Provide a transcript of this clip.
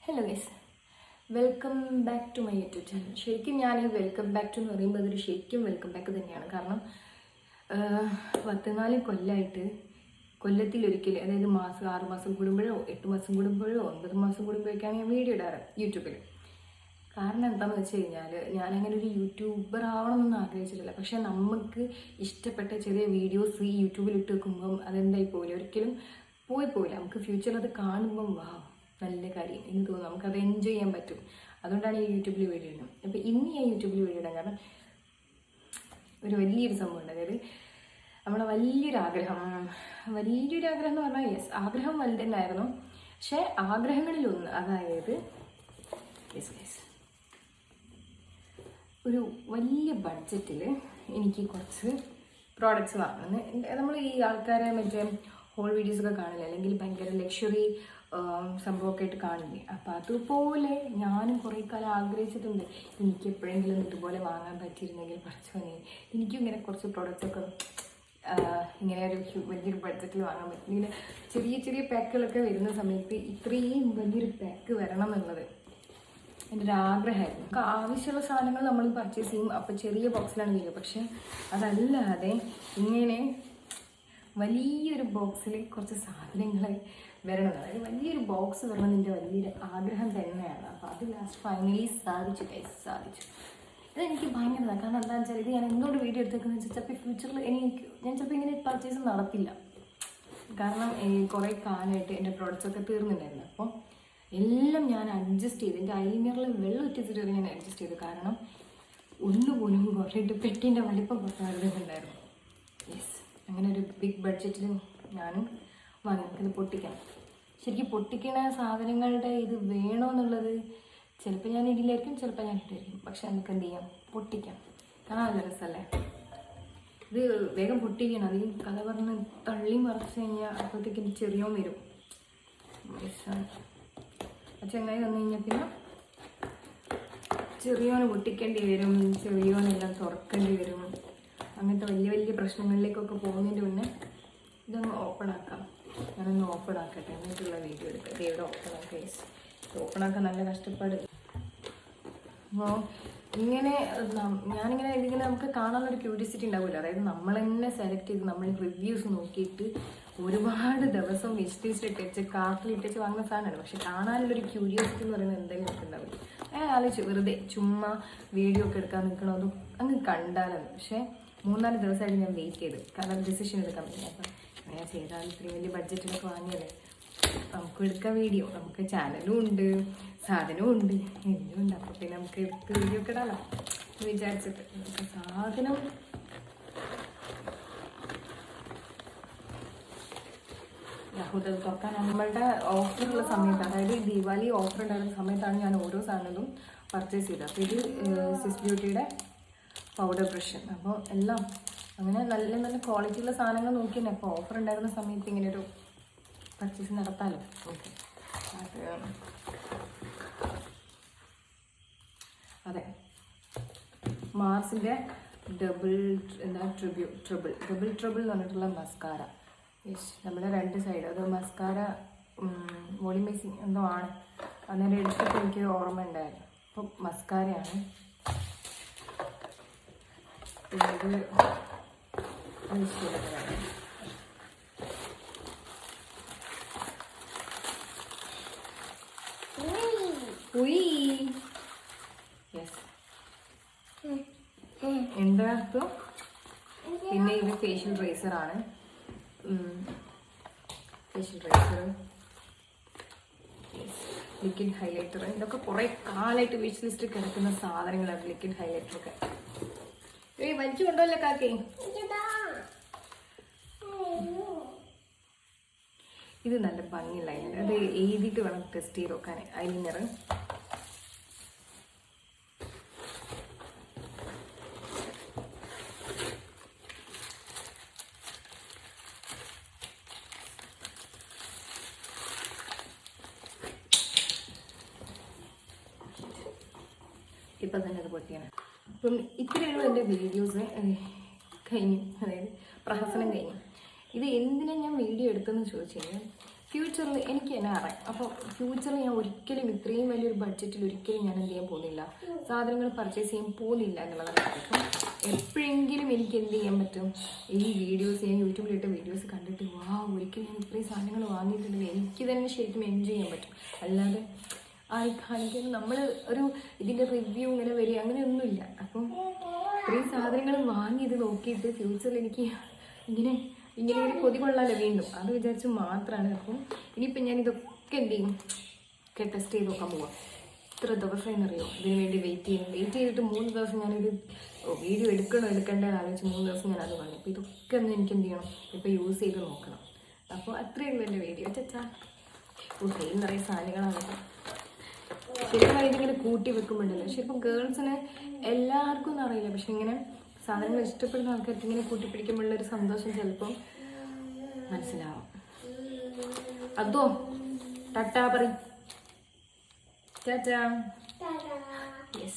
Hello guys, welcome back to my YouTube channel. ശരിക്കും ഞാൻ ഈ വെൽക്കം ബാക്ക് ടു എന്ന് പറയുമ്പോൾ അതൊരു ശരിക്കും വെൽക്കം ബാക്ക് തന്നെയാണ്. കാരണം 14 കൊല്ലമായിട്ട് കൊല്ലത്തിലൊരിക്കൽ, അതായത് 6 മാസം കൂടുമ്പോഴോ 8 മാസം കൂടുമ്പോഴോ 9 മാസം കൂടുമ്പോഴൊക്കെയാണ് ഞാൻ വീഡിയോ ഇടാറ് യൂട്യൂബിൽ. കാരണം എന്താണെന്ന് വെച്ച് കഴിഞ്ഞാൽ ഞാനങ്ങനെ ഒരു യൂട്യൂബർ ആവണമെന്നൊന്നും ആഗ്രഹിച്ചിട്ടില്ല. പക്ഷേ നമുക്ക് ഇഷ്ടപ്പെട്ട ചെറിയ വീഡിയോസ് ഈ യൂട്യൂബിൽ ഇട്ട് വെക്കുമ്പം അതെന്തായി പോയില്ല, ഒരിക്കലും പോയില്ല. നമുക്ക് ഫ്യൂച്ചറിൽ അത് കാണുമ്പം നല്ല കാര്യം എന്ന് തോന്നും, നമുക്കത് എൻജോയ് ചെയ്യാൻ പറ്റും. അതുകൊണ്ടാണ് ഈ യൂട്യൂബിൽ വീഡിയോ ഇടുന്നത്. അപ്പോൾ ഇന്ന് ഞാൻ യൂട്യൂബിൽ വീഡിയോ ഇടാൻ കാരണം ഒരു വലിയൊരു സംഭവമുണ്ട്. അതായത് നമ്മളെ വലിയൊരു ആഗ്രഹം എന്ന് പറഞ്ഞാൽ ആഗ്രഹം വലുതന്നെയായിരുന്നു. പക്ഷേ ആഗ്രഹങ്ങളിലൊന്ന്, അതായത് ഒരു വലിയ ബഡ്ജറ്റിൽ എനിക്ക് കുറച്ച് പ്രോഡക്റ്റ്സ് വാങ്ങണം. നമ്മൾ ഈ ആൾക്കാരെ മറ്റേ ഹോൾ വീഡിയോസൊക്കെ കാണില്ല, അല്ലെങ്കിൽ ഭയങ്കര ലക്ഷറി സംഭവമൊക്കെ ആയിട്ട് കാണില്ലേ. അപ്പം അതുപോലെ ഞാനും കുറേ കാലം ആഗ്രഹിച്ചിട്ടുണ്ട്, എനിക്ക് എപ്പോഴെങ്കിലും ഇതുപോലെ വാങ്ങാൻ പറ്റിയിരുന്നെങ്കിൽ പഠിച്ചോനെ, എനിക്കും ഇങ്ങനെ കുറച്ച് പ്രോഡക്റ്റ്സൊക്കെ ഇങ്ങനെ ഒരു വലിയൊരു ബഡ്ജറ്റിൽ വാങ്ങാൻ പറ്റും. ഇങ്ങനെ ചെറിയ ചെറിയ പാക്കുകളൊക്കെ വരുന്ന സമയത്ത് ഇത്രയും വലിയൊരു പാക്ക് വരണം എന്നുള്ളത് എൻ്റെ ഒരു ആഗ്രഹമായിരുന്നു. നമുക്ക് ആവശ്യമുള്ള സാധനങ്ങൾ നമ്മൾ പർച്ചേസ് ചെയ്യും, അപ്പോൾ ചെറിയ ബോക്സിലാണ് വരിക. പക്ഷെ അതല്ലാതെ ഇങ്ങനെ വലിയൊരു ബോക്സിൽ കുറച്ച് സാധനങ്ങൾ വരണം, അതായത് വലിയൊരു ബോക്സ് വരണം എൻ്റെ വലിയൊരു ആഗ്രഹം തന്നെയാണ്. അപ്പോൾ അത് ലാസ്റ്റ് ഫൈനലി സാധിച്ചു. ഇതെനിക്ക് ഭയങ്കര, കാരണം എന്താണെന്ന് വെച്ചാൽ ഇത് ഞാൻ എന്തുകൊണ്ട് വീഡിയോ എടുത്തേക്കുന്നത് വെച്ചാൽ ചിലപ്പോൾ ഫ്യൂച്ചറിൽ ഞാൻ ചിലപ്പോൾ ഇങ്ങനെ പർച്ചേസ് നടത്തില്ല. കാരണം കുറേ കാലമായിട്ട് എൻ്റെ പ്രോഡക്റ്റ്സൊക്കെ തീർന്നിട്ടുണ്ടായിരുന്നു. അപ്പോൾ എല്ലാം ഞാൻ അഡ്ജസ്റ്റ് ചെയ്ത്, എൻ്റെ ഐലൈനറിൽ വെള്ളം ഒറ്റിച്ചിട്ട് വരെ ഞാൻ അഡ്ജസ്റ്റ് ചെയ്തു. കാരണം ഒന്നുപോലും കുറേയിട്ട് പെട്ടിൻ്റെ വലിപ്പം കുറച്ചുണ്ടായിരുന്നു. അങ്ങനെ ഒരു ബിഗ് ബഡ്ജറ്റിൽ ഞാനും വാങ്ങി. ഇത് പൊട്ടിക്കണം. ശരിക്കും പൊട്ടിക്കണ സാധനങ്ങളുടെ ഇത് വേണമെന്നുള്ളത് ചിലപ്പോൾ ഞാൻ ഇടില്ലായിരിക്കും, ചിലപ്പോൾ ഞാൻ ഇട്ടായിരിക്കും. പക്ഷെ നമുക്ക് എന്ത് ചെയ്യാം, പൊട്ടിക്കാം. കാരണം നല്ല രസമല്ലേ. ഇത് വേഗം പൊട്ടിക്കണം. അത് ഈ കഥ പറഞ്ഞ് തള്ളി മറിച്ച് കഴിഞ്ഞാൽ അപ്പോഴത്തേക്കും ചെറിയോൻ വരും. ചങ്ങായി വന്നു കഴിഞ്ഞാൽ പിന്നെ ചെറിയോന് പൊട്ടിക്കേണ്ടി വരും, ചെറിയോനെല്ലാം തുറക്കേണ്ടി വരും. അങ്ങനത്തെ വലിയ വലിയ പ്രശ്നങ്ങളിലേക്കൊക്കെ പോകുന്നതിൻ്റെ മുന്നേ ഇതൊന്ന് ഓപ്പൺ ആക്കാം. ഞാനൊന്ന് ഓപ്പൺ ആക്കട്ടെ, എന്നിട്ടുള്ള വീഡിയോ എടുക്കാം. ഇവിടെ ഓപ്പൺ ആക്കാം. ഓപ്പൺ ആക്കാൻ നല്ല കഷ്ടപ്പാട്. അപ്പോൾ ഇങ്ങനെ ഇതിങ്ങനെ നമുക്ക് കാണാനുള്ളൊരു ക്യൂരിയോസിറ്റി ഉണ്ടാവില്ല. അതായത് നമ്മൾ തന്നെ സെലക്ട് ചെയ്ത് നമ്മൾ റിവ്യൂസ് നോക്കിയിട്ട് ഒരുപാട് ദിവസം വിഷ് ലിസ്റ്റ് ഇട്ടിച്ച് കാർട്ടിലിട്ടിച്ച് വാങ്ങുന്ന സാധനമാണ്. പക്ഷെ കാണാനുള്ളൊരു ക്യൂരിയോസിറ്റി എന്ന് പറയുന്നത് എന്തെങ്കിലും ഒക്കെ ഉണ്ടാവില്ല. ഞാൻ ആലോചിച്ചു, വെറുതെ ചുമ്മാ വീഡിയോ ഒക്കെ എടുക്കാൻ നിൽക്കണതും അങ്ങ് കണ്ടാലെന്ന്. പക്ഷേ 3-4 ദിവസമായിട്ട് ഞാൻ വെയിറ്റ് ചെയ്ത്, കാരണം ഡിസിഷൻ എടുക്കാൻ പറ്റില്ല. അപ്പം ഞാൻ ചെയ്താൽ ഇത്രയും വലിയ ബഡ്ജറ്റിലൊക്കെ വാങ്ങിയല്ലേ, നമുക്ക് എടുക്കാം വീഡിയോ. നമുക്ക് ചാനലും ഉണ്ട്, സാധനവും ഉണ്ട്, എല്ലാം ഉണ്ട്. അപ്പോൾ പിന്നെ നമുക്ക് എടുത്ത് വീഡിയോ ഒക്കെ ഇടാമല്ലോ എന്ന് വിചാരിച്ചിട്ട് നമുക്ക് സാധനം യാഹൂദ് തുറക്കാൻ നമ്മളുടെ ഓഫറുള്ള സമയത്ത്, അതായത് ദീപാവലി ഓഫർ ഉണ്ടായിരുന്ന സമയത്താണ് ഞാൻ ഓരോ സാധനവും പർച്ചേസ് ചെയ്തത്. അപ്പോൾ ഇത് സിസ് ബ്യൂട്ടിയുടെ പൗഡർ ബ്രഷ്. അപ്പോൾ എല്ലാം അങ്ങനെ നല്ല നല്ല ക്വാളിറ്റിയുള്ള സാധനങ്ങൾ നോക്കി തന്നെ അപ്പോൾ ഓഫർ ഉണ്ടായിരുന്ന സമയത്ത് ഇങ്ങനെ ഒരു പർച്ചേസ് നടത്താമല്ലോ. ഓക്കെ, അതെ, മാർസിൻ്റെ ഡബിൾ ട്രിബിൾ എന്ന് പറഞ്ഞിട്ടുള്ള മസ്കാര. നമ്മുടെ 2 സൈഡ് അത് മസ്കാര വോളിമൈസിങ് എന്തോ ആണ്. അന്നേരം എടുത്തിട്ട് എനിക്ക് ഓർമ്മ ഉണ്ടായിരുന്നു. അപ്പം മസ്കാരയാണ് ഇത്. എന്താ പിന്നെ ഇത് ഫേഷ്യൽ റേസറാണ്. Liquid highlighter. ഇതൊക്കെ കുറേ കാലമായിട്ട് വിഷ് ലിസ്റ്റ് കിടക്കുന്ന സാധനങ്ങളാണ്. ലിക്വിഡ് ഹൈലൈറ്ററൊക്കെ വലിച്ചു കൊണ്ടുവല്ലേ കാക്കേ. ഇത് നല്ല ഭംഗിയുള്ള ഐലൈനർ. അത് എഴുതിയിട്ട് വേണം ടെസ്റ്റ് ചെയ്ത് നോക്കാൻ. ഐലൈനർ ഇപ്പം തന്നെ അത് പൊട്ടിയാണ്. അപ്പം ഇത്രയുള്ള എൻ്റെ വീഡിയോസ് കഴിഞ്ഞു, അതായത് പ്രഹസനം കഴിഞ്ഞു. ഇത് എന്തിനാണ് ഞാൻ വീഡിയോ എടുത്തതെന്ന് ചോദിച്ചു കഴിഞ്ഞാൽ, ഫ്യൂച്ചറിൽ എനിക്ക് തന്നെ അറിയാം. അപ്പോൾ ഫ്യൂച്ചറിൽ ഞാൻ ഒരിക്കലും ഇത്രയും വലിയൊരു ബഡ്ജറ്റിൽ ഒരിക്കലും ഞാൻ എന്ത് ചെയ്യാൻ പോകുന്നില്ല, സാധനങ്ങൾ പർച്ചേസ് ചെയ്യാൻ പോകുന്നില്ല എന്നുള്ളതാണ്. അപ്പം എപ്പോഴെങ്കിലും എനിക്ക് എന്ത് ചെയ്യാൻ പറ്റും, ഈ വീഡിയോസ് ഞാൻ യൂട്യൂബിലിട്ട് വീഡിയോസ് കണ്ടിട്ട് ഒരിക്കലും ഞാൻ ഇത്രയും സാധനങ്ങൾ വാങ്ങിയിട്ടുണ്ടെങ്കിൽ എനിക്ക് തന്നെ ശരിക്കും എൻജോയ് ചെയ്യാൻ പറ്റും. അല്ലാതെ കാണിക്കാൻ നമ്മൾ ഒരു ഇതിൻ്റെ റിവ്യൂ ഇങ്ങനെ വരിക അങ്ങനെയൊന്നുമില്ല. അപ്പം ഇത്രയും സാധനങ്ങൾ വാങ്ങി ഇത് നോക്കിയിട്ട് ഫ്യൂച്ചറിൽ എനിക്ക് ഇങ്ങനെ കൊതി കൊള്ളാമല്ലോ വീണ്ടും, അത് വിചാരിച്ച് മാത്രമാണ്. അപ്പം ഇനിയിപ്പം ഞാൻ ഇതൊക്കെ എന്ത് ചെയ്യും, ഒക്കെ ടെസ്റ്റ് ചെയ്ത് നോക്കാൻ പോവാം. ഇത്ര ദിവസം എന്നറിയോ ഇതിന് വേണ്ടി വെയിറ്റ് ചെയ്തിട്ട് 3 ദിവസം ഞാനിത് വീഡിയോ എടുക്കണ്ടേന്ന് ആലോചിച്ച് 3 ദിവസം ഞാനത് പറഞ്ഞു. അപ്പോൾ ഇതൊക്കെ ഒന്ന് എനിക്ക് എന്ത് ചെയ്യണം, ഇപ്പോൾ യൂസ് ചെയ്ത് നോക്കണം. അപ്പോൾ അത്രയേ ഉള്ളൂ എൻ്റെ വീഡിയോ. ചച്ചാ കയ്യിൽ നിറയെ സാധനങ്ങളാണ്. ശരിക്കും ഇതിങ്ങനെ കൂട്ടി വെക്കുമ്പോഴല്ലോ, ശരിക്കും ഗേൾസിന് എല്ലാവർക്കും ഒന്നും അറിയില്ല, പക്ഷെ ഇങ്ങനെ സാധനങ്ങൾ ഇഷ്ടപ്പെടുന്ന ആൾക്കാർക്ക് ഇങ്ങനെ കൂട്ടിപ്പിടിക്കുമ്പോഴുള്ളൊരു സന്തോഷം ചിലപ്പം മനസ്സിലാവും. അതോ ടാറ്റാ പറയും. ടാറ്റാ. യെസ്.